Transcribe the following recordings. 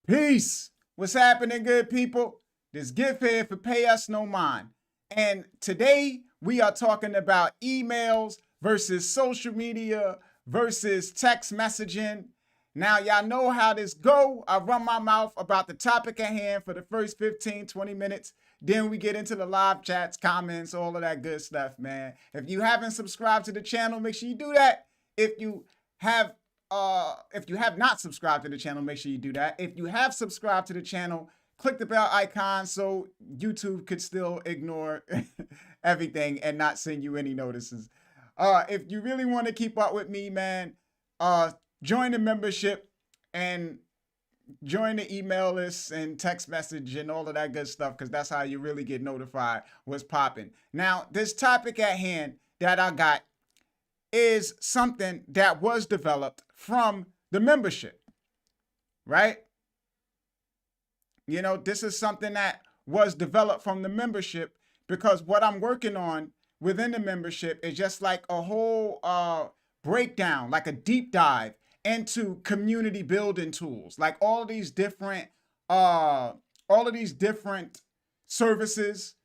Peace. What's happening, good people? This gift here for Pay Us No Mind. And today we are talking about emails versus social media versus text messaging. Now, y'all know how this go. I run my mouth about the topic at hand for the first 15, 20 minutes. Then we get into the live chats, comments, all of that good stuff, man. If you haven't subscribed to the channel, make sure you do that. If you have not subscribed to the channel, make sure you do that. If you have subscribed to the channel, click the bell icon so YouTube could still ignore everything and not send you any notices. If you really want to keep up with me, man, join the membership and join the email list and text message and all of that good stuff, because that's how you really get notified what's popping. Now, this topic at hand that I got is something that was developed from the membership, right? You know, this is something that was developed from the membership, because what I'm working on within the membership is just like a whole breakdown, like a deep dive into community building tools, like all of these different services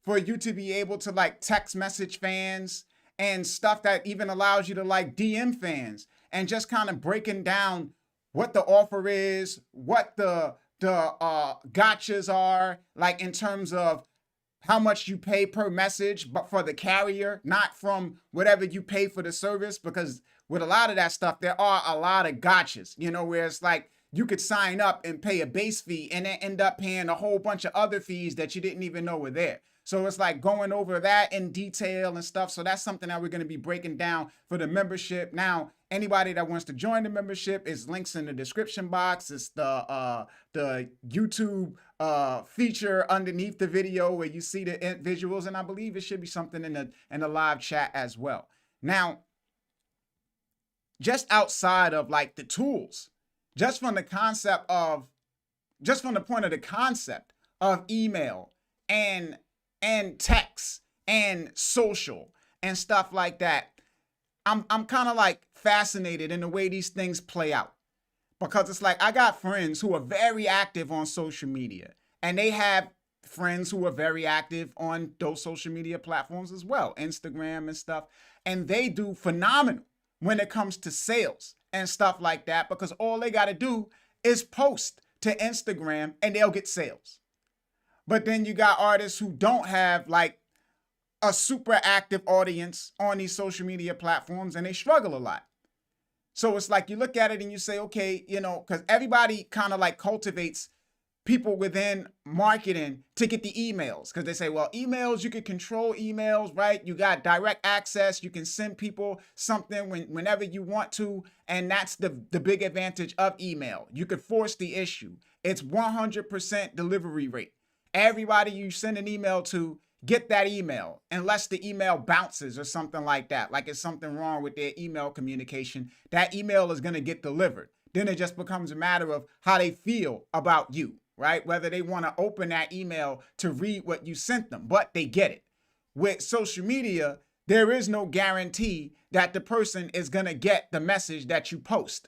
for you to be able to like text message fans and stuff that even allows you to like DM fans, and just kind of breaking down what the offer is, what the gotchas are, like in terms of how much you pay per message, but for the carrier, not from whatever you pay for the service. Because with a lot of that stuff, there are a lot of gotchas, you know, where it's like you could sign up and pay a base fee and then end up paying a whole bunch of other fees that you didn't even know were there. So it's like going over that in detail and stuff. So that's something that we're going to be breaking down for the membership. Now, anybody that wants to join the membership, is links in the description box. It's the YouTube feature underneath the video where you see the visuals, and I believe it should be something in the live chat as well. Now, just outside of like the tools, just from the point of the concept of email and text and social and stuff like that, I'm kind of like fascinated in the way these things play out, because it's like I got friends who are very active on social media, and they have friends who are very active on those social media platforms as well, Instagram and stuff, and they do phenomenal when it comes to sales and stuff like that, because all they got to do is post to Instagram and they'll get sales. But then you got artists who don't have like a super active audience on these social media platforms, and they struggle a lot. So it's like you look at it and you say, okay, you know, because everybody kind of like cultivates people within marketing to get the emails, because they say, well, emails, you can control emails, right? You got direct access. You can send people something whenever you want to. And that's the big advantage of email. You could force the issue. It's 100% delivery rate. Everybody you send an email to get that email, unless the email bounces or something like that. Like it's something wrong with their email communication. That email is going to get delivered. Then it just becomes a matter of how they feel about you, right? Whether they want to open that email to read what you sent them, but they get it. With social media, there is no guarantee that the person is going to get the message that you post.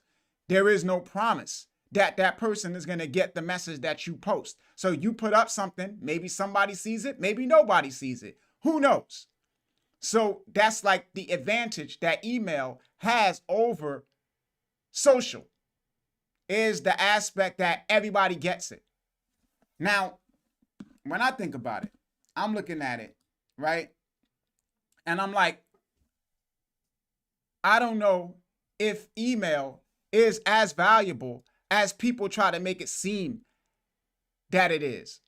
There is no promise that that person is going to get the message that you post. So you put up something, maybe somebody sees it, maybe nobody sees it. Who knows? So that's like the advantage that email has over social, is the aspect that everybody gets it. Now, when I think about it, I'm looking at it, right? And I'm like, I don't know if email is as valuable as people try to make it seem that it is.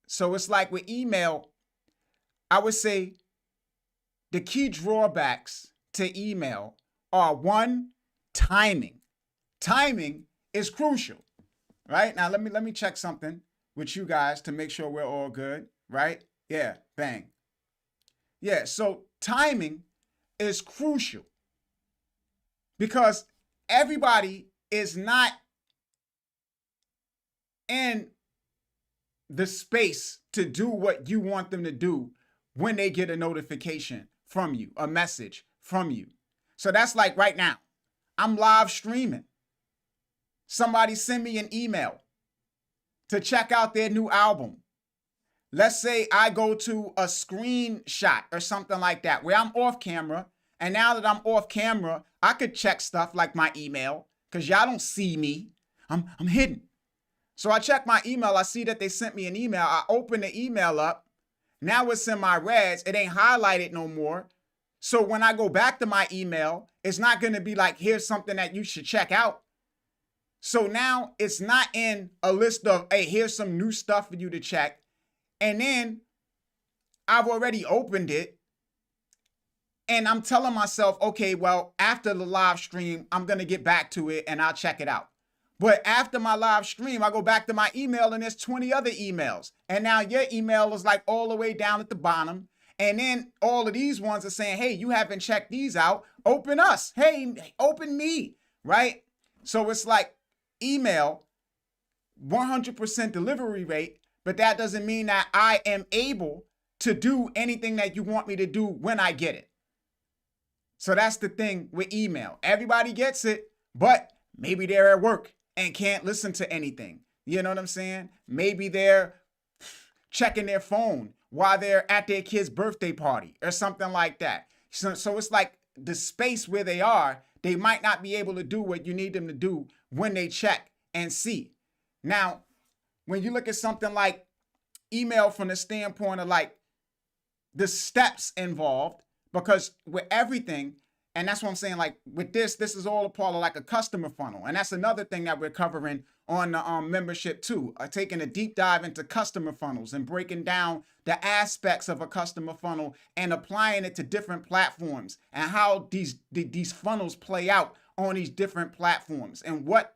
So it's like with email, I would say the key drawbacks to email are: one, timing. Timing is crucial, right? Now let me check something with you guys to make sure we're all good, right? Yeah, bang. Yeah, so timing is crucial, because everybody is not in the space to do what you want them to do when they get a notification from you, a message from you. So that's like right now, I'm live streaming. Somebody send me an email. to check out their new album. Let's say I go to a screenshot or something like that where I'm off camera. And now that I'm off camera, I could check stuff like my email because y'all don't see me. I'm hidden. So I check my email. I see that they sent me an email. I open the email up. Now it's in my reds. It ain't highlighted no more. So when I go back to my email, it's not going to be like, here's something that you should check out. So now it's not in a list of, hey, here's some new stuff for you to check. And then I've already opened it. And I'm telling myself, okay, well, after the live stream, I'm going to get back to it and I'll check it out. But after my live stream, I go back to my email and there's 20 other emails. And now your email is like all the way down at the bottom. And then all of these ones are saying, hey, you haven't checked these out. Open us. Hey, open me. Right? So it's like email, 100% delivery rate. But that doesn't mean that I am able to do anything that you want me to do when I get it. So that's the thing with email. Everybody gets it, but maybe they're at work and can't listen to anything. You know what I'm saying? Maybe they're checking their phone while they're at their kid's birthday party or something like that. So it's like the space where they are, they might not be able to do what you need them to do when they check and see. Now, when you look at something like email from the standpoint of like the steps involved, because with everything, and that's what I'm saying, like with this is all a part of like a customer funnel. And that's another thing that we're covering on the membership too, taking a deep dive into customer funnels and breaking down the aspects of a customer funnel and applying it to different platforms and how these funnels play out on these different platforms and what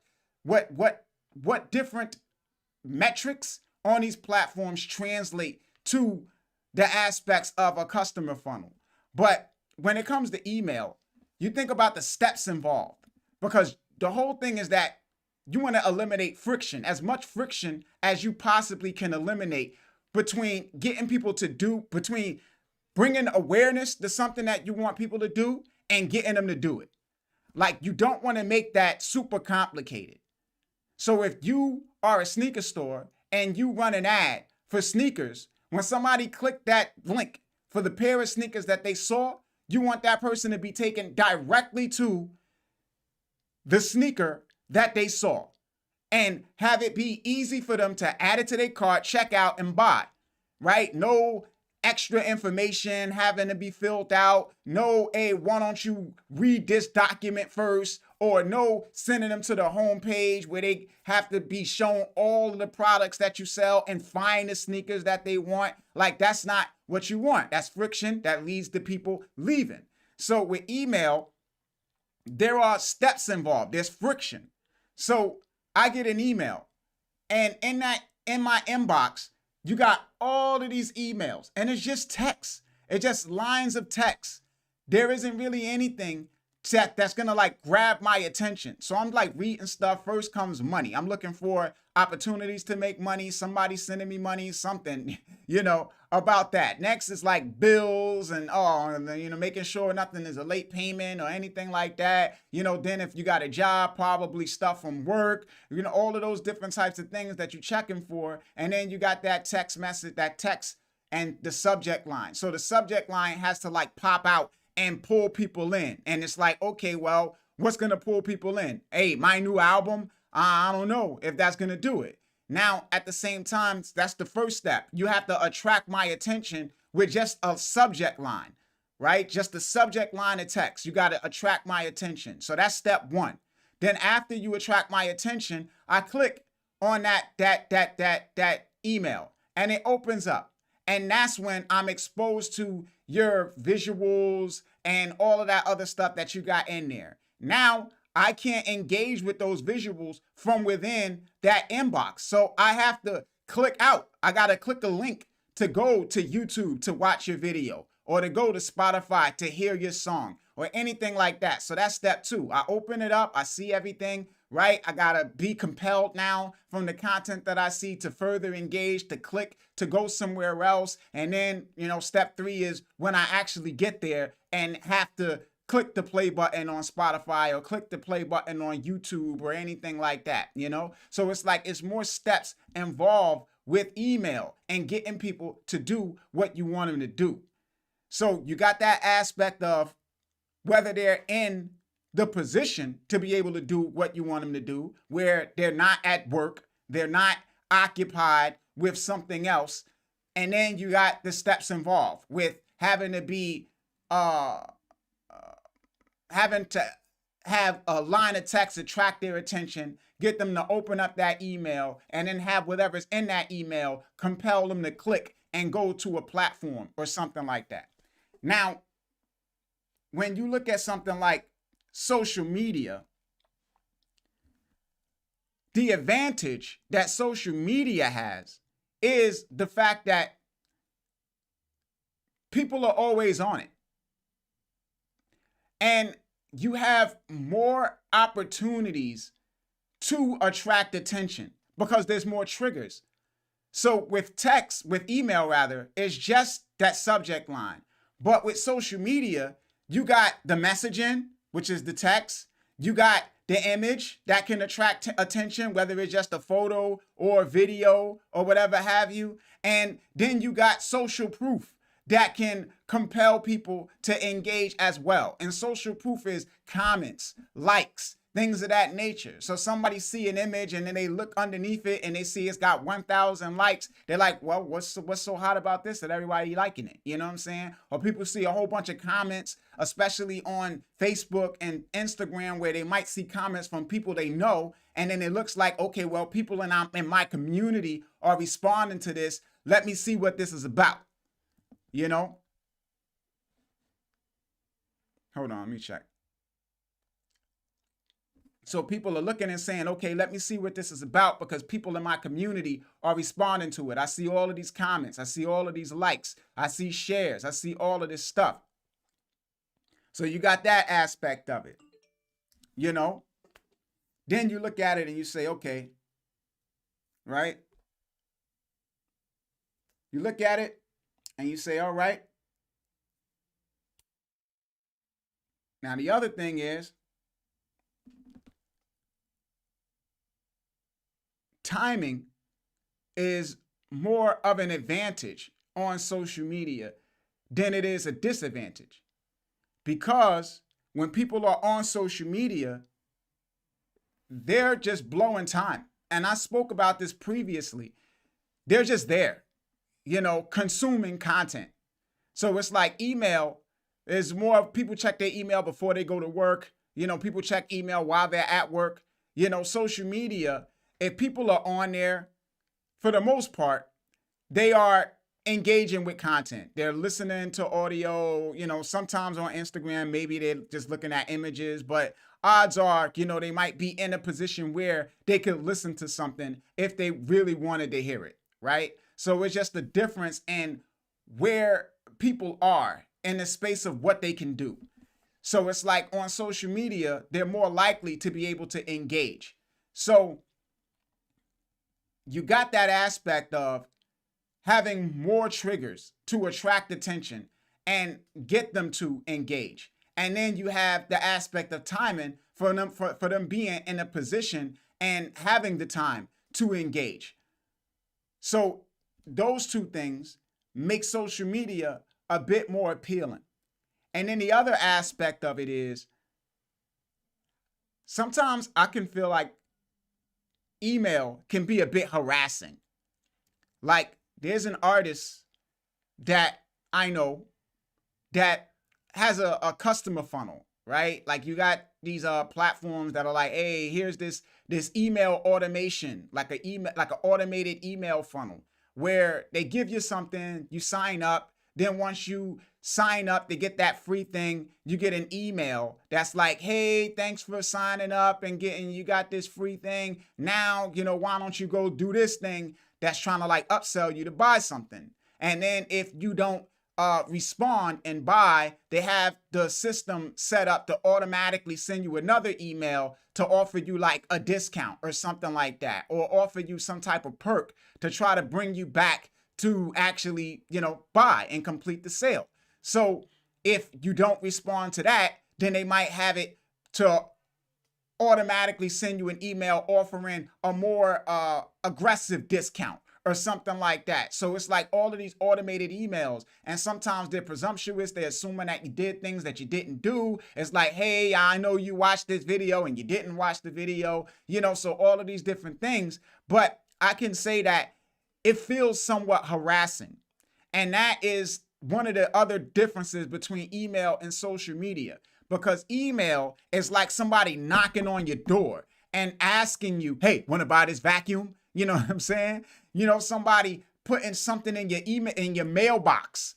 different metrics on these platforms translate to the aspects of a customer funnel. But when it comes to email, you think about the steps involved, because the whole thing is that you want to eliminate friction, as much friction as you possibly can eliminate between getting people to do, between bringing awareness to something that you want people to do and getting them to do it. Like, you don't want to make that super complicated. So if you are a sneaker store and you run an ad for sneakers, when somebody clicked that link for the pair of sneakers that they saw, you want that person to be taken directly to the sneaker that they saw and have it be easy for them to add it to their cart, check out, and buy, right? No extra information having to be filled out. No, hey, why don't you read this document first? Or no, sending them to the homepage where they have to be shown all of the products that you sell and find the sneakers that they want. Like, that's not what you want. That's friction that leads to people leaving. So with email, there are steps involved. There's friction. So I get an email, and in my inbox, you got all of these emails, and it's just text. It's just lines of text. There isn't really anything that's gonna like grab my attention. So I'm like reading stuff. First comes money. I'm looking for opportunities to make money. Somebody sending me money, something, about that. Next is like bills and making sure nothing is a late payment or anything like that. Then if you got a job, probably stuff from work, all of those different types of things that you're checking for. And then you got that text message, that text and the subject line. So the subject line has to like pop out and pull people in. And it's like, okay, well, what's going to pull people in? Hey, my new album, I don't know if that's going to do it. Now, at the same time, that's the first step. You have to attract my attention with just a subject line, right? Just the subject line of text. You got to attract my attention. So that's step one. Then after you attract my attention, I click on that email and it opens up. And that's when I'm exposed to your visuals and all of that other stuff that you got in there. Now, I can't engage with those visuals from within that inbox. So I have to click out. I got to click a link to go to YouTube to watch your video, or to go to Spotify to hear your song, or anything like that. So that's step two. I open it up. I see everything, right? I got to be compelled now from the content that I see to further engage, to click, to go somewhere else. And then, step three is when I actually get there and have to click the play button on Spotify or click the play button on YouTube or anything like that, you know? So it's like it's more steps involved with email and getting people to do what you want them to do. So you got that aspect of whether they're in the position to be able to do what you want them to do, where they're not at work, they're not occupied with something else. And then you got the steps involved with having to be having to have a line of text attract their attention, get them to open up that email, and then have whatever's in that email compel them to click and go to a platform or something like that. Now, when you look at something like social media, the advantage that social media has is the fact that people are always on it. And you have more opportunities to attract attention because there's more triggers. So with text, with email rather, it's just that subject line. But with social media, you got the messaging, which is the text. You got the image that can attract attention, whether it's just a photo or a video or whatever have you. And then you got social proof that can compel people to engage as well. And social proof is comments, likes, things of that nature. So somebody see an image and then they look underneath it and they see it's got 1,000 likes. They're like, well, what's so hot about this that everybody liking it? You know what I'm saying? Or people see a whole bunch of comments, especially on Facebook and Instagram, where they might see comments from people they know. And then it looks like, okay, well, people in my community are responding to this. Let me see what this is about. You know? Hold on, let me check. So people are looking and saying, okay, let me see what this is about because people in my community are responding to it. I see all of these comments. I see all of these likes. I see shares. I see all of this stuff. So you got that aspect of it, you know? Then you look at it and you say, okay, right? You look at it and you say, all right. Now, the other thing is, timing is more of an advantage on social media than it is a disadvantage. Because when people are on social media, they're just blowing time. And I spoke about this previously. They're just there, you know, consuming content. So it's like email is more, people check their email before they go to work. You know, people check email while they're at work. You know, social media, if people are on there, for the most part, they are engaging with content. They're listening to audio, you know, sometimes on Instagram, maybe they're just looking at images, but odds are, you know, they might be in a position where they could listen to something if they really wanted to hear it, right? So it's just the difference in where people are in the space of what they can do. So it's like on social media, they're more likely to be able to engage. So you got that aspect of having more triggers to attract attention and get them to engage. And then you have the aspect of timing for them being in a position and having the time to engage. So those two things make social media a bit more appealing. And then the other aspect of it is sometimes I can feel like email can be a bit harassing. Like there's an artist that I know that has a customer funnel, right? Like you got these platforms that are like, hey, here's this email automation, like an automated email funnel where they give you something, you sign up, then once you sign up to get that free thing, you get an email that's like, hey, thanks for signing up and you got this free thing. Now, you know, why don't you go do this thing that's trying to like upsell you to buy something? And then if you don't respond and buy, they have the system set up to automatically send you another email to offer you like a discount or something like that, or offer you some type of perk to try to bring you back to actually, you know, buy and complete the sale. So if you don't respond to that, then they might have it to automatically send you an email offering a more aggressive discount or something like that. So it's like all of these automated emails, and sometimes they're presumptuous. They're assuming that you did things that you didn't do. It's like, hey, I know you watched this video and you didn't watch the video, so all of these different things. But I can say that it feels somewhat harassing. And that is one of the other differences between email and social media, because email is like somebody knocking on your door and asking you, hey, want to buy this vacuum? You know what I'm saying? Somebody putting something in your email, in your mailbox,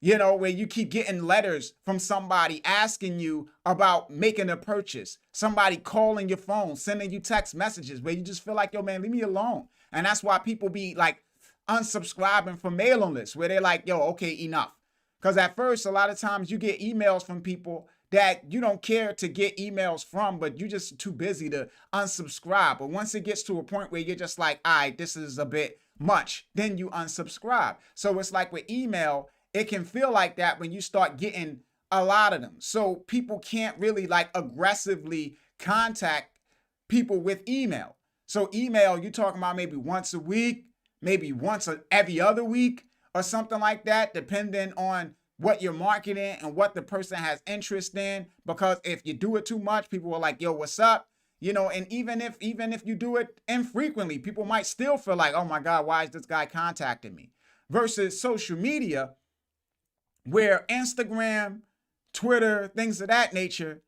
where you keep getting letters from somebody asking you about making a purchase. Somebody calling your phone, sending you text messages where you just feel like, yo, man, leave me alone. And that's why people be like unsubscribing from mailing lists, where they're like, yo, okay, enough. Because at first, a lot of times you get emails from people that you don't care to get emails from, but you're just too busy to unsubscribe. But once it gets to a point where you're just like, all right, this is a bit much, then you unsubscribe. So it's like with email, it can feel like that when you start getting a lot of them. So people can't really like aggressively contact people with email. So email, you're talking about maybe once a week, maybe once every other week or something like that, depending on what you're marketing and what the person has interest in. Because if you do it too much, people are like, yo, what's up? And even if you do it infrequently, people might still feel like, oh my God, why is this guy contacting me? Versus social media, where Instagram, Twitter, things of that nature,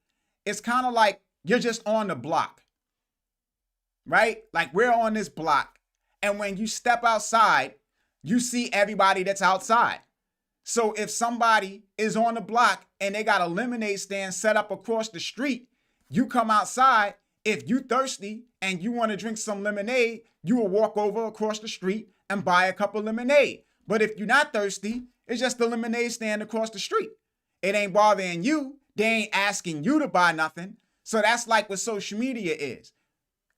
it's kind of like you're just on the block, right? Like we're on this block. And when you step outside, you see everybody that's outside. So if somebody is on the block and they got a lemonade stand set up across the street, you come outside. If you thirsty and you want to drink some lemonade, you will walk over across the street and buy a cup of lemonade. But if you're not thirsty, it's just the lemonade stand across the street. It ain't bothering you. They ain't asking you to buy nothing. So that's like what social media is.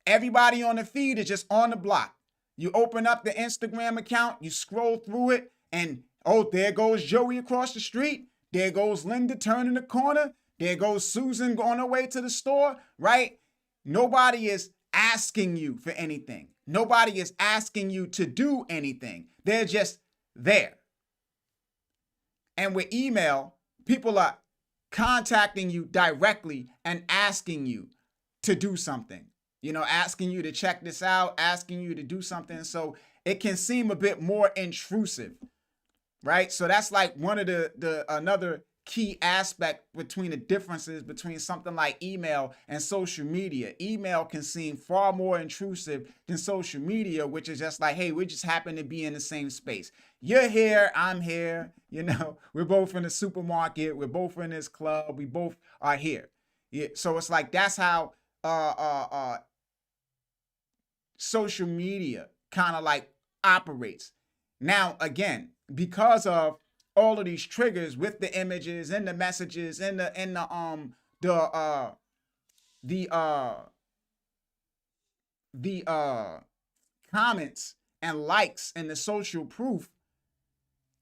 Everybody on the feed is just on the block. You open up the Instagram account, you scroll through it, and oh, there goes Joey across the street. There goes Linda turning the corner. There goes Susan on her way to the store, right? Nobody is asking you for anything. Nobody is asking you to do anything. They're just there. And with email, people are contacting you directly and asking you to do something. Asking you to check this out, asking you to do something. So it can seem a bit more intrusive, right? So that's like one of the another key aspect between the differences between something like email and social media. Email can seem far more intrusive than social media, which is just like, hey, we just happen to be in the same space. You're here, I'm here, we're both in the supermarket, we're both in this club, we both are here. Yeah, so it's like that's how social media kind of like operates. Now, again, because of all of these triggers with the images and the messages and the comments and likes and the social proof,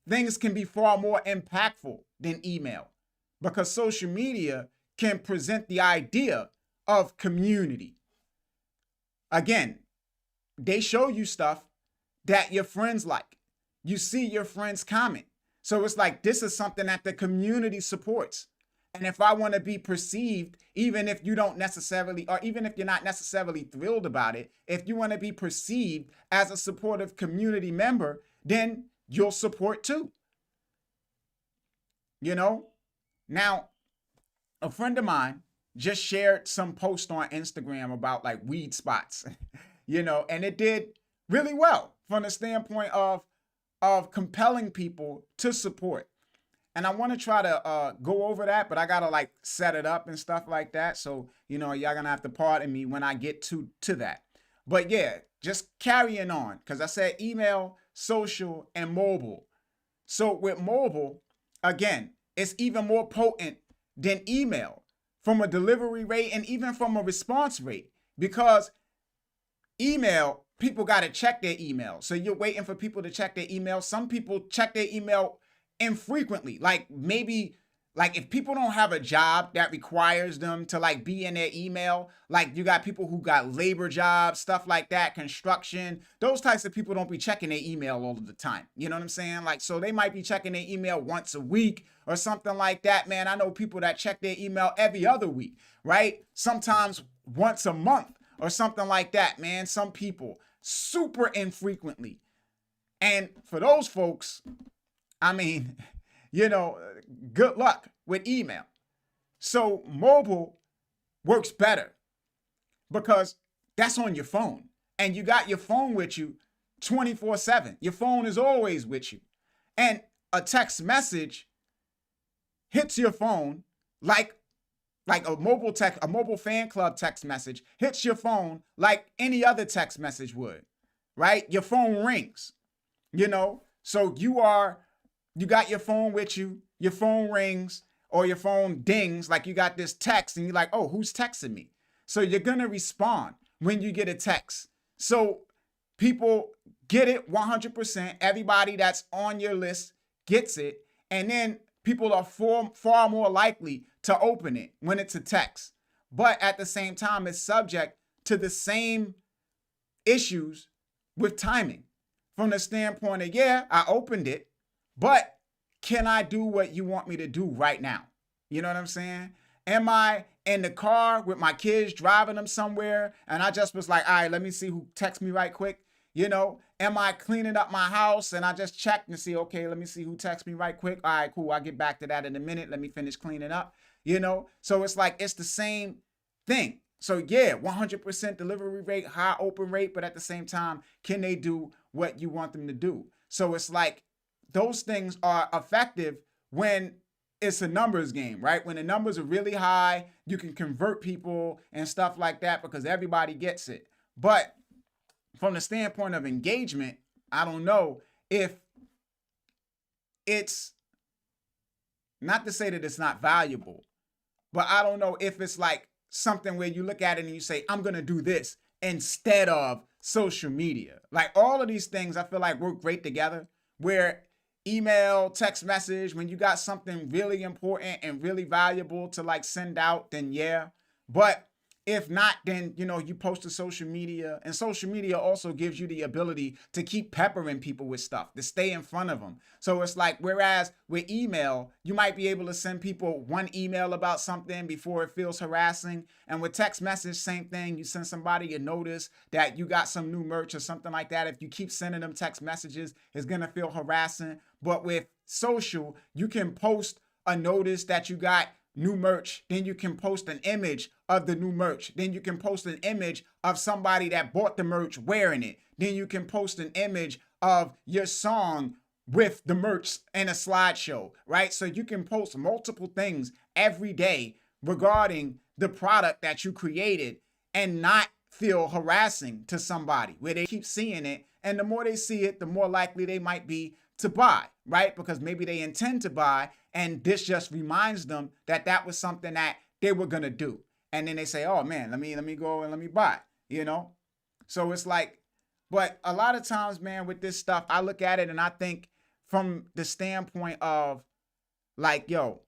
things can be far more impactful than email, because social media can present the idea of community. Again, they show you stuff that your friends like. You see your friends comment. So it's like, this is something that the community supports. And if I want to be perceived, even if you don't necessarily, or even if you're not necessarily thrilled about it, if you want to be perceived as a supportive community member, then you'll support too. Now, a friend of mine just shared some post on Instagram about like weed spots, and it did really well from the standpoint of compelling people to support. And I want to try to go over that, but I got to like set it up and stuff like that. So, y'all going to have to pardon me when I get to that. But yeah, just carrying on, because I said email, social, and mobile. So with mobile, again, it's even more potent than email from a delivery rate and even from a response rate, because email, people got to check their email. So you're waiting for people to check their email. Some people check their email infrequently, like maybe Like if people don't have a job that requires them to like be in their email, like you got people who got labor jobs, stuff like that, construction, those types of people don't be checking their email all of the time. You know what I'm saying? Like, so they might be checking their email once a week or something like that, man. I know people that check their email every other week, right? Sometimes once a month or something like that, man. Some people super infrequently. And for those folks, I mean, you know, good luck with email. So mobile works better because that's on your phone and you got your phone with you 24/7. Your phone is always with you. And a text message hits your phone like a mobile fan club text message hits your phone like any other text message would, right? Your phone rings, you know? So you got your phone with you, your phone rings or your phone dings, like you got this text and you're like, oh, who's texting me? So you're gonna respond when you get a text. So people get it 100%. Everybody that's on your list gets it. And then people are far more likely to open it when it's a text. But at the same time, it's subject to the same issues with timing from the standpoint of, yeah, I opened it, but can I do what you want me to do right now? You know what I'm saying? Am I in the car with my kids driving them somewhere and I just was like, all right, let me see who texts me right quick? You know, am I cleaning up my house and I just checked and see, okay, let me see who texts me right quick. All right, cool. I'll get back to that in a minute. Let me finish cleaning up, you know? So it's like, it's the same thing. So yeah, 100% delivery rate, high open rate, but at the same time, can they do what you want them to do? So it's like, those things are effective when it's a numbers game, right? When the numbers are really high, you can convert people and stuff like that because everybody gets it. But from the standpoint of engagement, I don't know if it's, not to say that it's not valuable, but I don't know if it's like something where you look at it and you say, I'm going to do this instead of social media. Like all of these things I feel like work great together, where email, text message, when you got something really important and really valuable to like send out, then yeah. But if not, then, you know, you post to social media, and social media also gives you the ability to keep peppering people with stuff, to stay in front of them. So it's like, whereas with email, you might be able to send people one email about something before it feels harassing. And with text message, same thing. You send somebody a notice that you got some new merch or something like that. If you keep sending them text messages, it's going to feel harassing. But with social, you can post a notice that you got new merch, then you can post an image of the new merch, then you can post an image of somebody that bought the merch wearing it, then you can post an image of your song with the merch and a slideshow, right? So you can post multiple things every day regarding the product that you created and not feel harassing to somebody, where they keep seeing it, and the more they see it, the more likely they might be to buy, right? Because maybe they intend to buy, and this just reminds them that that was something that they were gonna do. And then they say, oh man, let me go and let me buy, you know? So it's like, but a lot of times, man, with this stuff, I look at it and I think from the standpoint of like, yo,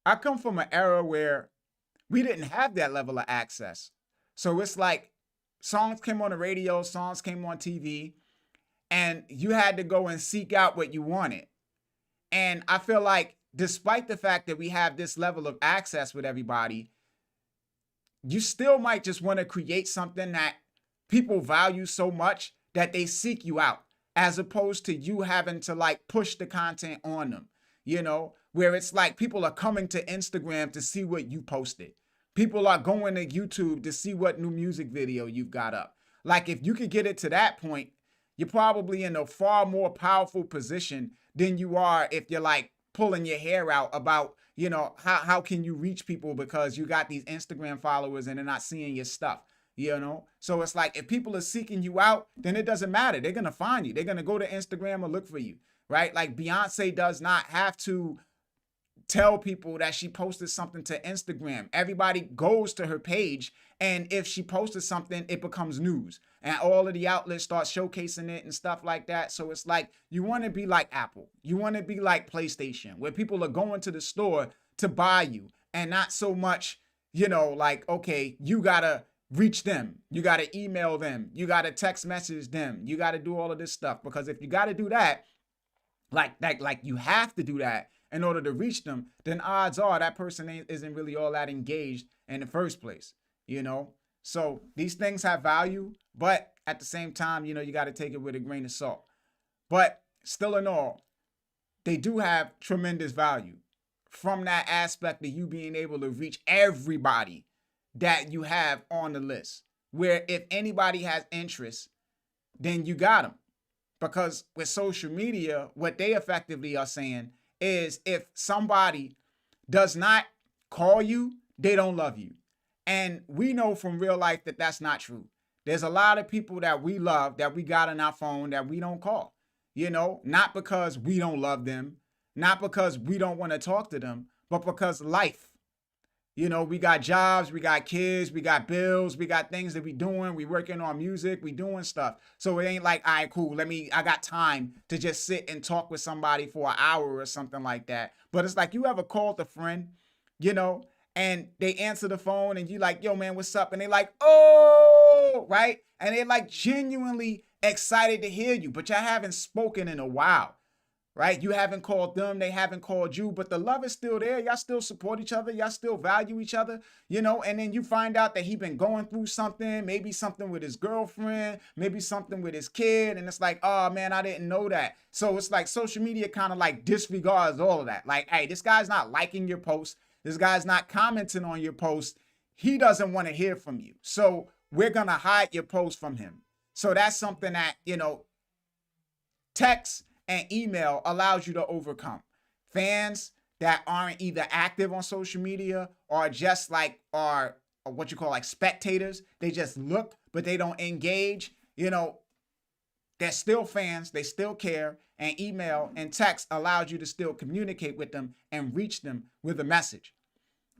I come from an era where we didn't have that level of access. So it's like songs came on the radio, songs came on TV, and you had to go and seek out what you wanted. And I feel like despite the fact that we have this level of access with everybody, you still might just want to create something that people value so much that they seek you out, as opposed to you having to like push the content on them, you know, where it's like people are coming to Instagram to see what you posted. People are going to YouTube to see what new music video you've got up. Like if you could get it to that point, you're probably in a far more powerful position than you are if you're like pulling your hair out about, you know, how can you reach people because you got these Instagram followers and they're not seeing your stuff, you know? So it's like, if people are seeking you out, then it doesn't matter. They're going to find you. They're going to go to Instagram or look for you, right? Like Beyonce does not have to tell people that she posted something to Instagram. Everybody goes to her page, and if she posted something, it becomes news. And all of the outlets start showcasing it and stuff like that. So it's like you want to be like Apple. You want to be like PlayStation, where people are going to the store to buy you and not so much, like, okay, you got to reach them. You got to email them. You got to text message them. You got to do all of this stuff, because if you got to do that, like you have to do that in order to reach them, then odds are that person isn't really all that engaged in the first place, So these things have value, but at the same time, you got to take it with a grain of salt. But still in all, they do have tremendous value from that aspect of you being able to reach everybody that you have on the list, where if anybody has interest, then you got them. Because with social media, what they effectively are saying is if somebody does not call you, they don't love you. And we know from real life that that's not true. There's a lot of people that we love that we got on our phone that we don't call, not because we don't love them, not because we don't want to talk to them, but because life. We got jobs, we got kids, we got bills, we got things that we doing. We working on music, we doing stuff. So it ain't like, all right, cool, I got time to just sit and talk with somebody for an hour or something like that. But it's like, you ever called a friend, and they answer the phone and you like, yo, man, what's up? And they like, oh, right? And they like genuinely excited to hear you, but y'all haven't spoken in a while. Right? You haven't called them, they haven't called you, but the love is still there. Y'all still support each other. Y'all still value each other, and then you find out that he been going through something, maybe something with his girlfriend, maybe something with his kid. And it's like, oh man, I didn't know that. So it's like social media kind of like disregards all of that. Like, hey, this guy's not liking your post. This guy's not commenting on your post. He doesn't want to hear from you. So we're going to hide your post from him. So that's something that, text and email allows you to overcome. Fans that aren't either active on social media or just are what you call like spectators. They just look, but they don't engage. They're still fans. They still care. And email and text allows you to still communicate with them and reach them with a message.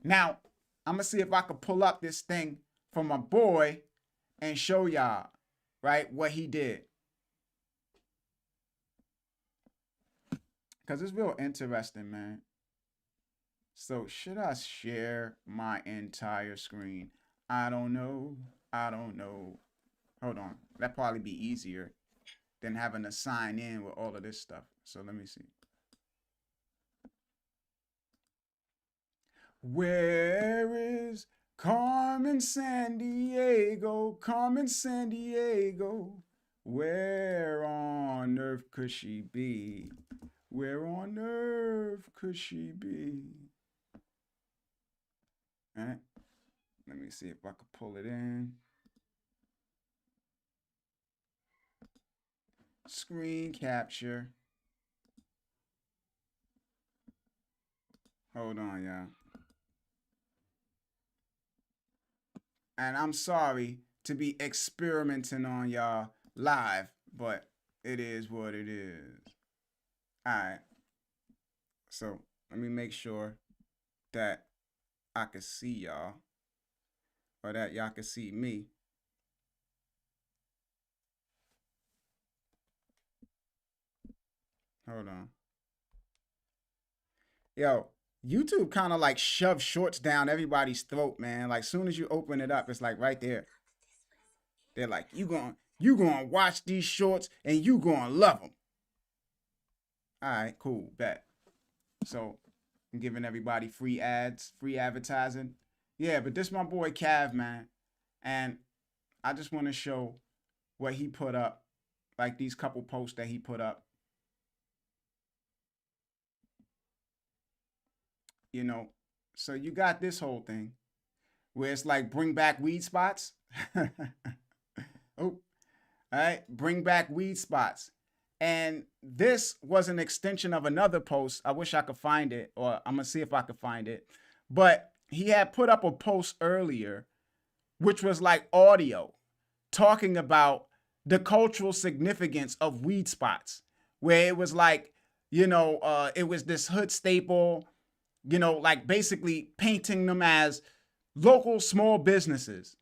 Now, I'm going to see if I can pull up this thing from my boy and show y'all, right, what he did. Because it's real interesting, man. So should I share my entire screen? I don't know. Hold on. That'd probably be easier than having to sign in with all of this stuff. So let me see. Where is Carmen Sandiego? Carmen Sandiego. Where on earth could she be? Where on earth could she be? All right. Let me see if I could pull it in. Screen capture. Hold on, y'all. And I'm sorry to be experimenting on y'all live, but it is what it is. All right. So let me make sure that I can see y'all, or that y'all can see me. Hold on. Yo, YouTube kind of like shoves shorts down everybody's throat, man. Like soon as you open it up, it's like right there. They're like, you gonna watch these shorts and you gonna love them. All right, cool, bet. So I'm giving everybody free ads, free advertising. Yeah, but this my boy Cav, man. And I just want to show what he put up, like these couple posts that he put up. So you got this whole thing where it's like bring back weed spots. Oh, all right, bring back weed spots. And this was an extension of another post. I wish I could find it, or I'm going to see if I could find it. But he had put up a post earlier, which was like audio talking about the cultural significance of weed spots, where it was like, it was this hood staple. like basically painting them as local small businesses,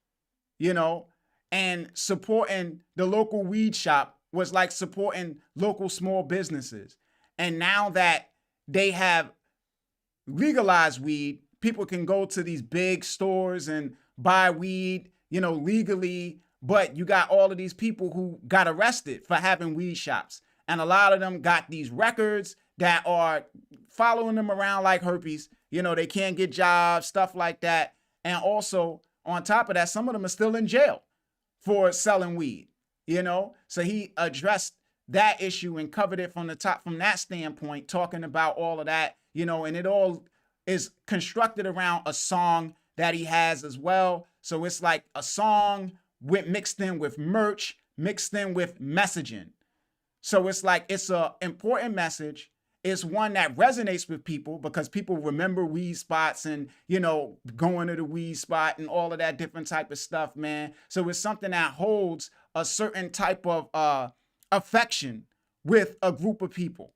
you know, and supporting the local weed shop was like supporting local small businesses. And now that they have legalized weed, people can go to these big stores and buy weed, legally. But you got all of these people who got arrested for having weed shops. And a lot of them got these records that are following them around like herpes. They can't get jobs, stuff like that. And also, on top of that, some of them are still in jail for selling weed. So he addressed that issue and covered it from the top from that standpoint, talking about all of that, and it all is constructed around a song that he has as well. So it's like a song mixed in with merch, mixed in with messaging. So it's like it's a important message. It's one that resonates with people because people remember weed spots and, going to the weed spot and all of that different type of stuff, man. So it's something that holds a certain type of affection with a group of people.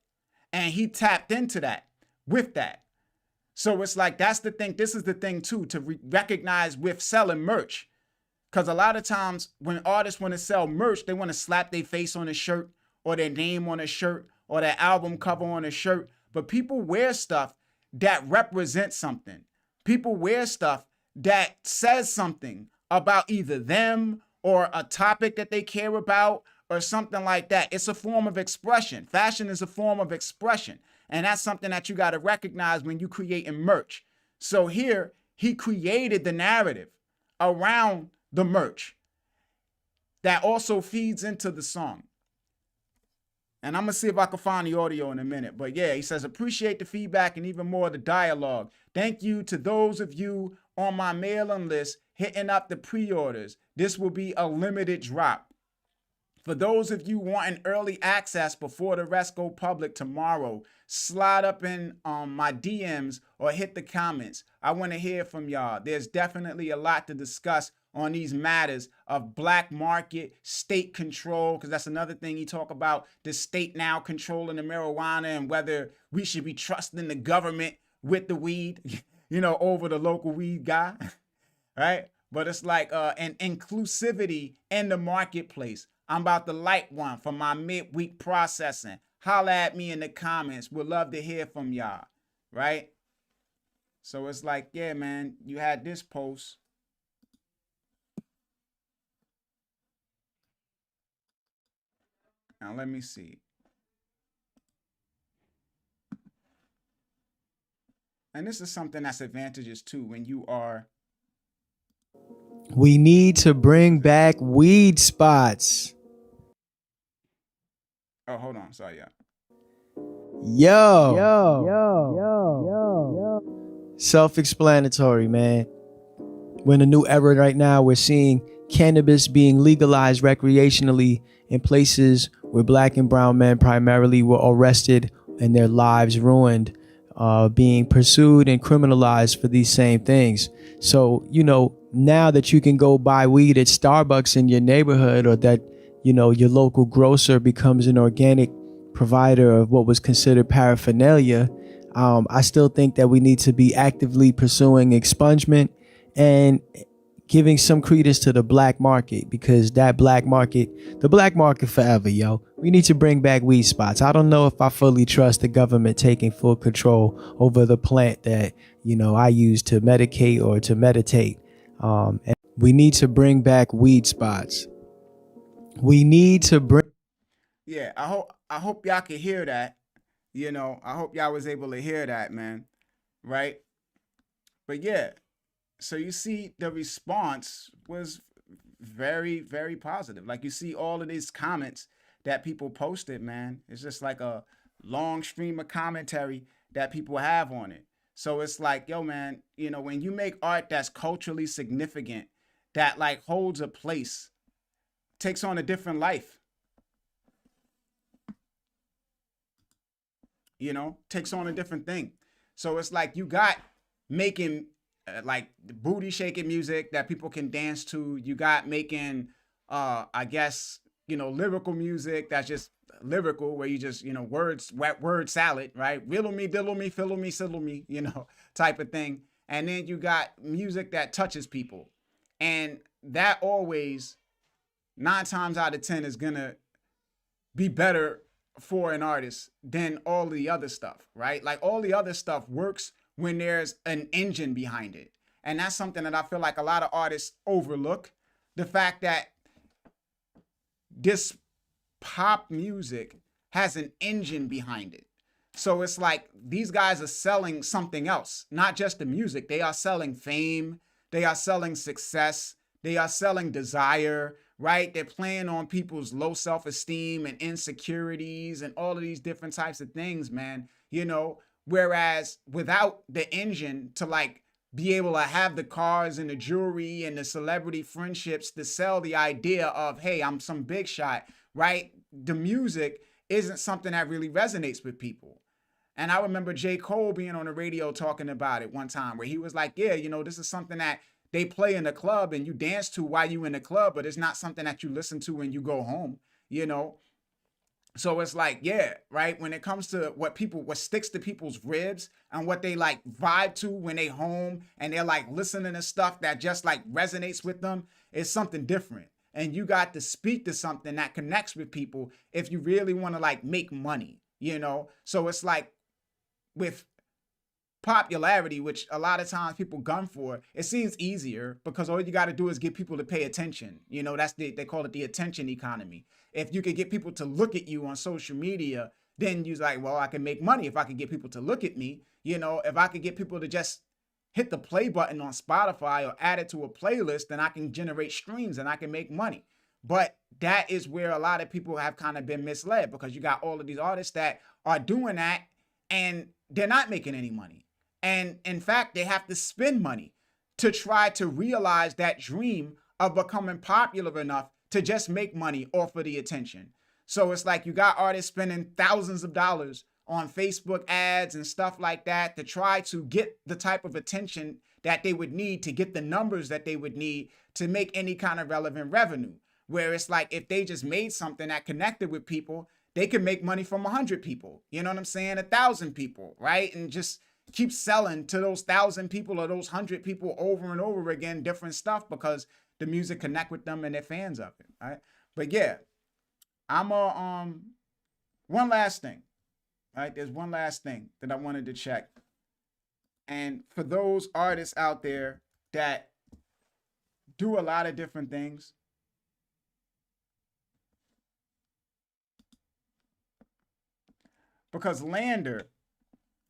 And he tapped into that with that. So it's like, that's the thing. This is the thing too, to recognize with selling merch. Because a lot of times when artists want to sell merch, they want to slap their face on a shirt or their name on a shirt or their album cover on a shirt. But people wear stuff that represents something. People wear stuff that says something about either them or a topic that they care about or something like that. It's a form of expression. Fashion is a form of expression. And that's something that you got to recognize when you creating merch. So here, he created the narrative around the merch that also feeds into the song. And I'm going to see if I can find the audio in a minute. But yeah, he says, appreciate the feedback and even more the dialogue. Thank you to those of you on my mailing list hitting up the pre-orders. This will be a limited drop. For those of you wanting early access before the rest go public tomorrow, slide up in my DMs or hit the comments. I want to hear from y'all. There's definitely a lot to discuss on these matters of black market, state control, because that's another thing he talk about, the state now controlling the marijuana and whether we should be trusting the government with the weed, over the local weed guy, right? But it's like an inclusivity in the marketplace. I'm about to light one for my midweek processing. Holla at me in the comments. We'd love to hear from y'all, right? So it's like, yeah, man, you had this post. Now let me see. And this is something that's advantageous too when you are. We need to bring back weed spots. Oh, hold on. Sorry, yeah. Self-explanatory, man. We're in a new era right now. We're seeing cannabis being legalized recreationally in places where black and brown men primarily were arrested and their lives ruined, being pursued and criminalized for these same things. So, now that you can go buy weed at Starbucks in your neighborhood, or that, your local grocer becomes an organic provider of what was considered paraphernalia, I still think that we need to be actively pursuing expungement and giving some credence to the black market, because the black market forever, yo. We need to bring back weed spots. I don't know if I fully trust the government taking full control over the plant that, I use to medicate or to meditate. And we need to bring back weed spots. We need to bring. Yeah, I hope y'all can hear that. I hope y'all was able to hear that, man. Right? But yeah, so you see the response was very, very positive. Like you see all of these comments that people posted, man. It's just like a long stream of commentary that people have on it. So it's like, yo, man, when you make art that's culturally significant, that like holds a place, takes on a different life, takes on a different thing. So it's like you got making like booty shaking music that people can dance to. You got making, I guess, lyrical music that's just lyrical, where you just, words, word salad, right? Riddle me, diddle me, fiddle me, siddle me, type of thing. And then you got music that touches people. And that always, 9 times out of 10, is gonna be better for an artist than all the other stuff, right? Like, all the other stuff works when there's an engine behind it. And that's something that I feel like a lot of artists overlook. The fact that this pop music has an engine behind it. So it's like these guys are selling something else, not just the music. They are selling fame, they are selling success, they are selling desire, right? They're playing on people's low self-esteem and insecurities and all of these different types of things, man. Whereas without the engine to like be able to have the cars and the jewelry and the celebrity friendships to sell the idea of, hey, I'm some big shot, right? The music isn't something that really resonates with people. And I remember J. Cole being on the radio talking about it one time, where he was like, yeah, this is something that they play in the club and you dance to while you in the club, but it's not something that you listen to when you go home, you know? So it's like, yeah, right. When it comes to what sticks to people's ribs and what they like vibe to when they home and they're like listening to stuff that just like resonates with them, it's something different. And you got to speak to something that connects with people if you really want to like make money. So it's like with popularity, which a lot of times people gun for, it seems easier because all you got to do is get people to pay attention. They call it the attention economy. If you could get people to look at you on social media, then you're like, well, I can make money if I could get people to look at me. If I could get people to just hit the play button on Spotify or add it to a playlist, then I can generate streams and I can make money. But that is where a lot of people have kind of been misled, because you got all of these artists that are doing that and they're not making any money. And in fact, they have to spend money to try to realize that dream of becoming popular enough to just make money off of the attention. So it's like you got artists spending thousands of dollars on Facebook ads and stuff like that to try to get the type of attention that they would need to get the numbers that they would need to make any kind of relevant revenue. Where it's like if they just made something that connected with people, they could make money from 100 people. You know what I'm saying? 1,000 people, right? And just keep selling to those 1,000 people or those 100 people over and over again, different stuff, because the music connect with them and they're fans of it, right? But yeah, I'm one last thing, right? There's one last thing that I wanted to check. And for those artists out there that do a lot of different things, because Lander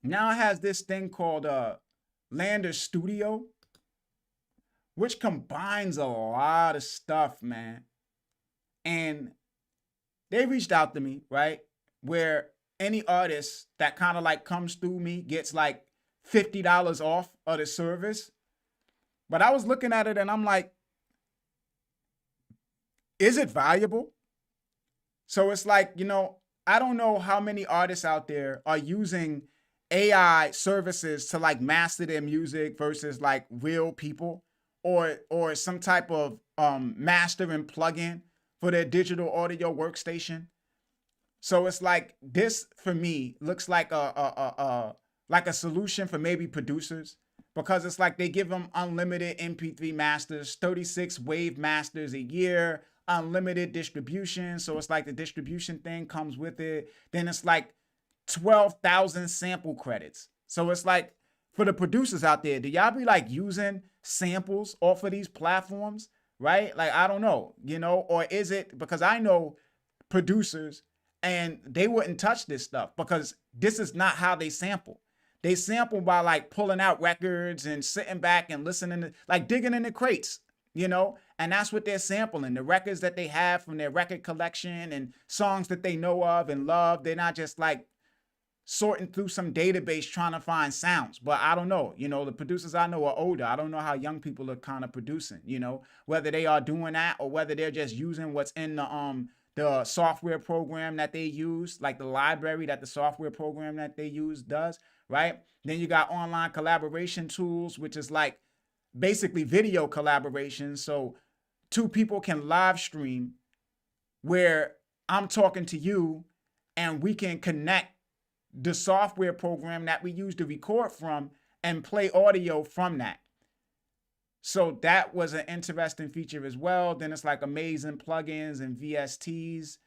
now has this thing called Lander Studio, which combines a lot of stuff, man. And they reached out to me, right? Where any artist that kind of like comes through me gets like $50 off of the service. But I was looking at it and I'm like, is it valuable? So it's like, I don't know how many artists out there are using AI services to like master their music versus like real people, or some type of mastering plugin for their digital audio workstation. So it's like this for me looks like a solution for maybe producers, because it's like they give them unlimited MP3 masters, 36 wave masters a year, unlimited distribution. So it's like the distribution thing comes with it. Then it's like 12,000 sample credits. So it's like, for the producers out there, do y'all be like using samples off of these platforms, right? Like, I don't know, or is it because I know producers and they wouldn't touch this stuff because this is not how they sample. They sample by like pulling out records and sitting back and listening to, like digging in the crates, and that's what they're sampling, the records that they have from their record collection and songs that they know of and love. They're not just like sorting through some database trying to find sounds. But I don't know, the producers I know are older. I don't know how young people are kind of producing, whether they are doing that or whether they're just using what's in the software program that they use, like the library that the software program that they use does, right? Then you got online collaboration tools, which is like basically video collaboration. So two people can live stream where I'm talking to you and we can connect the software program that we use to record from and play audio from that. So that was an interesting feature as well. Then it's like amazing plugins and VSTs,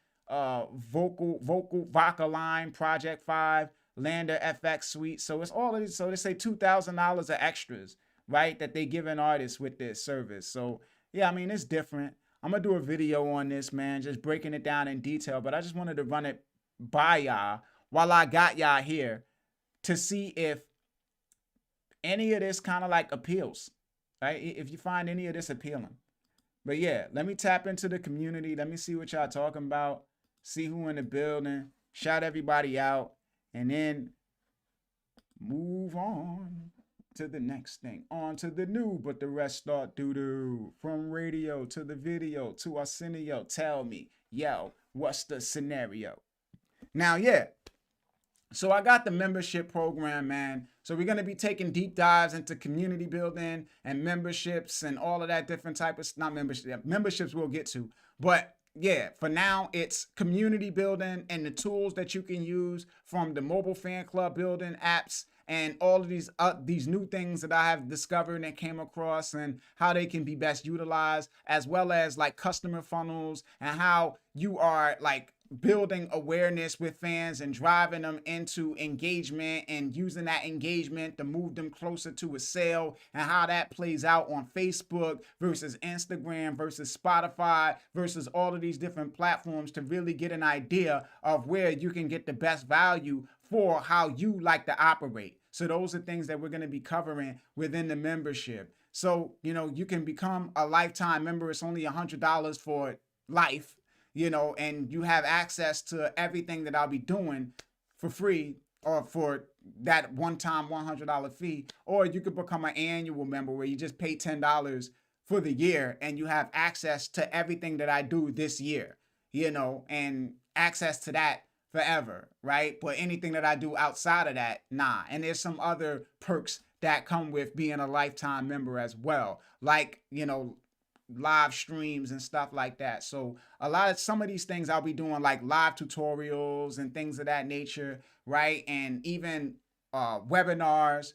Vocaline, Project 5, Lander FX Suite. So it's all of these. So they say $2,000 of extras, right? That they give an artist with this service. So yeah, I mean, it's different. I'm gonna do a video on this, man, just breaking it down in detail. But I just wanted to run it by y'all while I got y'all here to see if any of this kind of like appeals, right? If you find any of this appealing. But yeah, let me tap into the community. Let me see what y'all talking about. See who in the building. Shout everybody out. And then move on to the next thing. On to the new, but the rest start doo-doo. From radio to the video to Arsenio. Tell me, yo, what's the scenario? Now, yeah. So I got the membership program, man. So we're going to be taking deep dives into community building and memberships and all of that different type of, not membership, memberships we'll get to. But yeah, for now, it's community building and the tools that you can use from the mobile fan club building apps and all of these new things that I have discovered and came across and how they can be best utilized, as well as like customer funnels and how you are like building awareness with fans and driving them into engagement and using that engagement to move them closer to a sale, and how that plays out on Facebook versus Instagram versus Spotify versus all of these different platforms to really get an idea of where you can get the best value for how you like to operate. So those are things that we're going to be covering within the membership. So, you know, you can become a lifetime member. It's only $100 for life, you know, and you have access to everything that I'll be doing for free or for that one-time $100 fee. Or you could become an annual member where you just pay $10 for the year and you have access to everything that I do this year, you know, and access to that forever, right? But anything that I do outside of that, nah. And there's some other perks that come with being a lifetime member as well, like, you know, live streams and stuff like that. So some of these things I'll be doing, like live tutorials and things of that nature, right? And even webinars.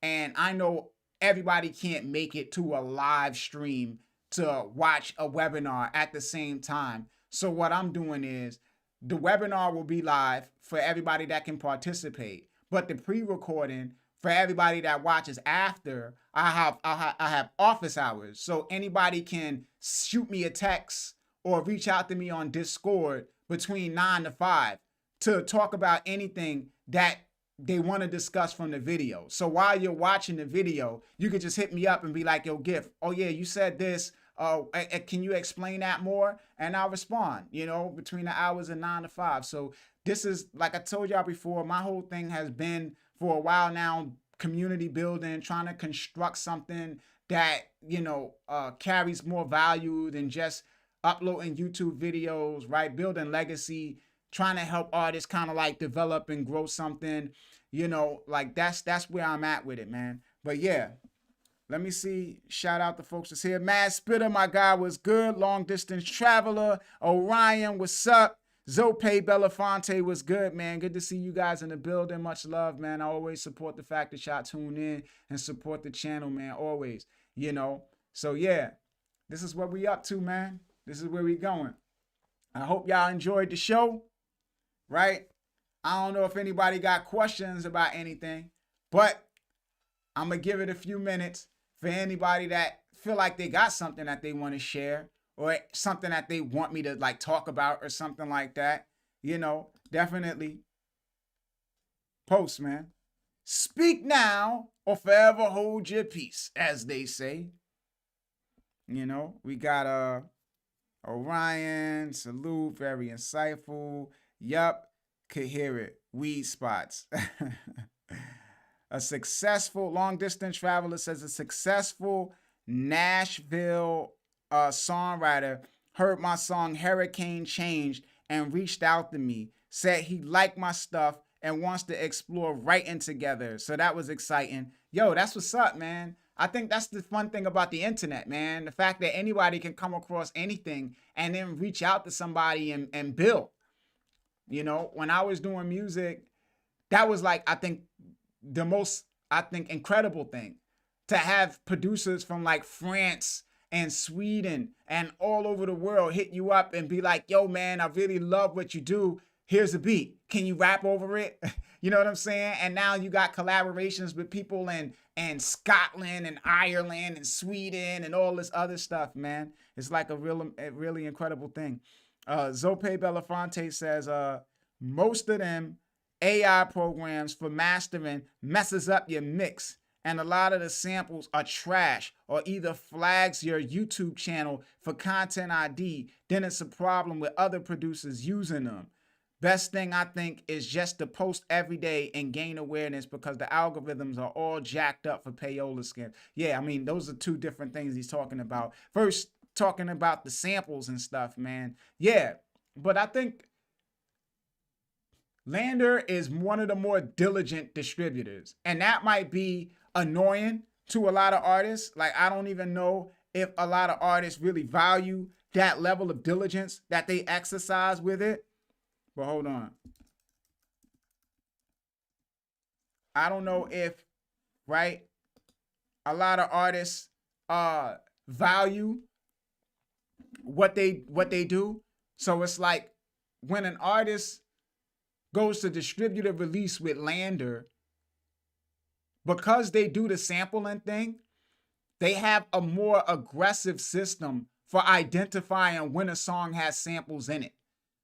And I know everybody can't make it to a live stream to watch a webinar at the same time. So what I'm doing is the webinar will be live for everybody that can participate, but the pre-recording for everybody that watches after, I have office hours. So anybody can shoot me a text or reach out to me on Discord between 9 to 5 to talk about anything that they want to discuss from the video. So while you're watching the video, you could just hit me up and be like, yo, Gift, oh yeah, you said this. Can you explain that more? And I'll respond, you know, between the hours of 9 to 5. So this is, like I told y'all before, my whole thing has been for a while now, community building, trying to construct something that, you know, carries more value than just uploading YouTube videos, right? Building legacy, trying to help artists kind of like develop and grow something, you know, like that's where I'm at with it, man. But yeah. Let me see. Shout out to folks that's here. Mad Spitter, my guy, was good. Long Distance Traveler. Orion, what's up? Zope Belafonte was good, man. Good to see you guys in the building. Much love, man. I always support the fact that y'all tune in and support the channel, man. Always, you know. So, yeah, this is what we up to, man. This is where we going. I hope y'all enjoyed the show, right? I don't know if anybody got questions about anything, but I'm going to give it a few minutes for anybody that feel like they got something that they want to share or something that they want me to like talk about or something like that. You know, definitely post, man. Speak now or forever hold your peace, as they say. You know, we got Orion, salute, very insightful. Yup, could hear it. Weed spots. A successful long distance traveler says a successful Nashville songwriter heard my song Hurricane Change and reached out to me, said he liked my stuff and wants to explore writing together. So that was exciting. Yo, that's what's up, man. I think that's the fun thing about the internet, man. The fact that anybody can come across anything and then reach out to somebody and build. You know, when I was doing music, that was like, I think, the most, I think, incredible thing to have producers from like France and Sweden and all over the world hit you up and be like, yo, man, I really love what you do. Here's a beat. Can you rap over it? You know what I'm saying? And now you got collaborations with people in Scotland and Ireland and Sweden and all this other stuff, man. It's like a really incredible thing. Zope Belafonte says, most of them AI programs for mastering messes up your mix, and a lot of the samples are trash or either flags your YouTube channel for content ID, then it's a problem with other producers using them. Best thing I think is just to post every day and gain awareness because the algorithms are all jacked up for payola scams. Yeah, I mean, those are two different things he's talking about. First, talking about the samples and stuff, man. Yeah, but I think Lander is one of the more diligent distributors, and that might be annoying to a lot of artists. Like, I don't even know if a lot of artists really value that level of diligence that they exercise with it. But hold on. I don't know if, right, a lot of artists value what they do. So it's like when an artist goes to distribute a release with Lander, because they do the sampling thing, they have a more aggressive system for identifying when a song has samples in it.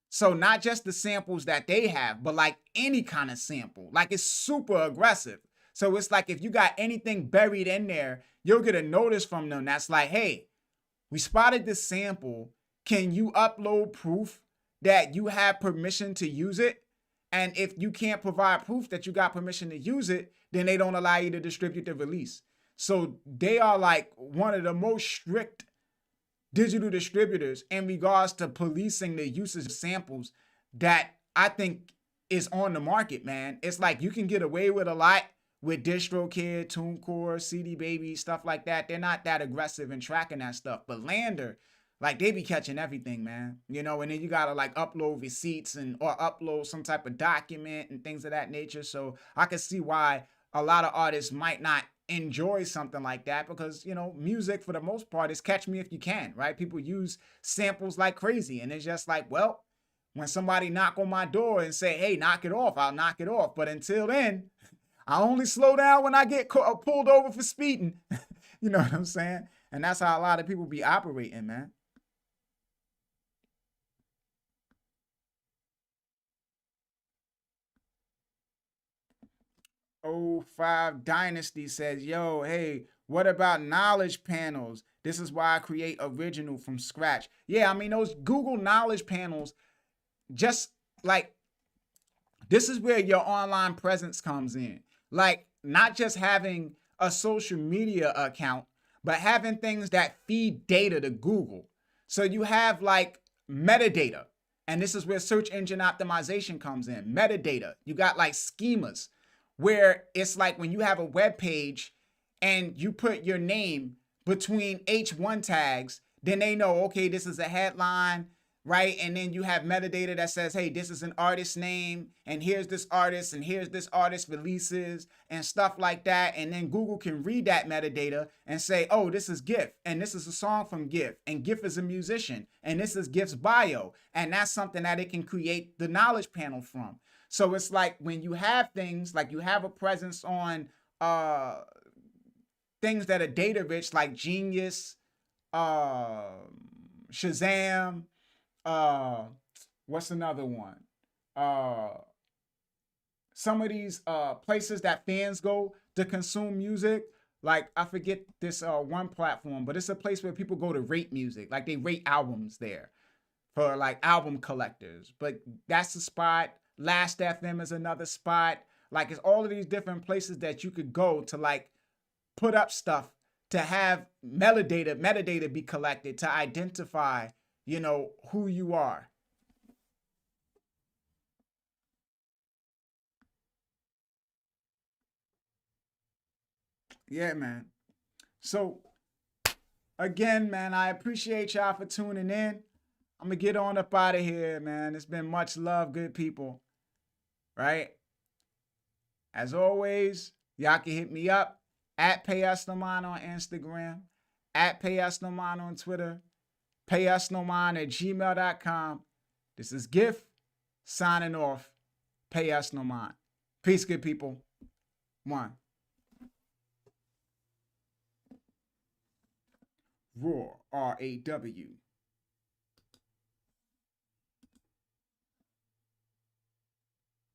So not just the samples that they have, but like any kind of sample. Like, it's super aggressive. So it's like if you got anything buried in there, you'll get a notice from them that's like, hey, we spotted this sample. Can you upload proof that you have permission to use it? And if you can't provide proof that you got permission to use it, then they don't allow you to distribute the release. So they are like one of the most strict digital distributors in regards to policing the usage of samples that I think is on the market, man. It's like you can get away with a lot with DistroKid, TuneCore, CD Baby, stuff like that. They're not that aggressive in tracking that stuff. But Lander, like, they be catching everything, man. You know, and then you gotta like upload receipts and or upload some type of document and things of that nature. So I can see why a lot of artists might not enjoy something like that, because, you know, music for the most part is catch me if you can, right? People use samples like crazy, and it's just like, well, when somebody knock on my door and say, hey, knock it off, I'll knock it off. But until then, I only slow down when I get pulled over for speeding. You know what I'm saying? And that's how a lot of people be operating, man. '05 Dynasty says, yo, hey, what about knowledge panels? This is why I create original from scratch. Yeah, I mean, those Google knowledge panels, just like, this is where your online presence comes in. Like, not just having a social media account, but having things that feed data to Google. So you have like metadata, and this is where search engine optimization comes in. Metadata. You got like schemas, where it's like when you have a web page and you put your name between H1 tags, then they know, okay, this is a headline, right? And then you have metadata that says, hey, this is an artist name, and here's this artist, and here's this artist releases, and stuff like that. And then Google can read that metadata and say, oh, this is GIF, and this is a song from GIF, and GIF is a musician, and this is GIF's bio. And that's something that it can create the knowledge panel from. So it's like when you have things, like you have a presence on things that are data rich, like Genius, uh, Shazam, uh what's another one, uh some of these places that fans go to consume music. Like, I forget this one platform, but it's a place where people go to rate music, like they rate albums there for like album collectors. But that's a spot. Last FM is another spot. Like, it's all of these different places that you could go to like put up stuff, to have metadata be collected to identify, you know, who you are. Yeah, man. So again, man, I appreciate y'all for tuning in. I'm gonna get on up out of here, man. It's been much love, good people. Right? As always, y'all can hit me up at PayUsNoMind on Instagram, at PayUsNoMind on Twitter, PayUsNoMind@gmail.com. This is Gift signing off. PayUsNoMind. Peace, good people. One. Raw, RAW.